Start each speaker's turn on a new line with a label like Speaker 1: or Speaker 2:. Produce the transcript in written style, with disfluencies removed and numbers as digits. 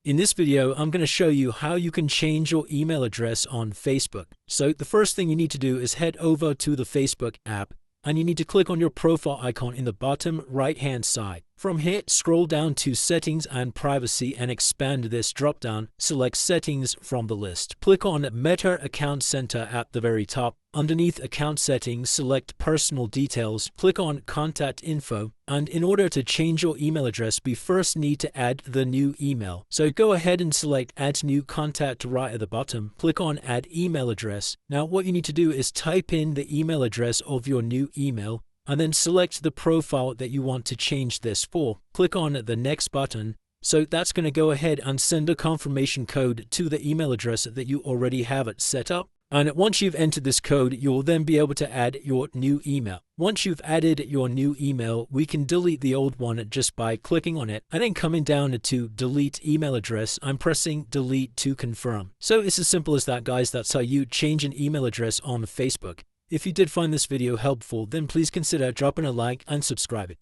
Speaker 1: In this video, I'm going to show you how you can change your email address on Facebook. So the first thing you need to do is head over to the Facebook app and you need to click on your profile icon in the bottom right hand side. From here, scroll down to Settings and Privacy and expand this drop-down. Select Settings from the list. Click on Meta Account Center at the very top. Underneath Account Settings, select Personal Details. Click on Contact Info. And in order to change your email address, we first need to add the new email. So go ahead and select Add New Contact right at the bottom. Click on Add Email Address. Now what you need to do is type in the email address of your new email, and then select the profile that you want to change this for. Click on the Next button. So that's going to go ahead and send a confirmation code to the email address that you already have it set up. And once you've entered this code, you'll then be able to add your new email. Once you've added your new email, we can delete the old one just by clicking on it and then coming down to delete email address. I'm pressing delete to confirm. So it's as simple as that, guys. That's how you change an email address on Facebook. If you did find this video helpful, then please consider dropping a like and subscribing.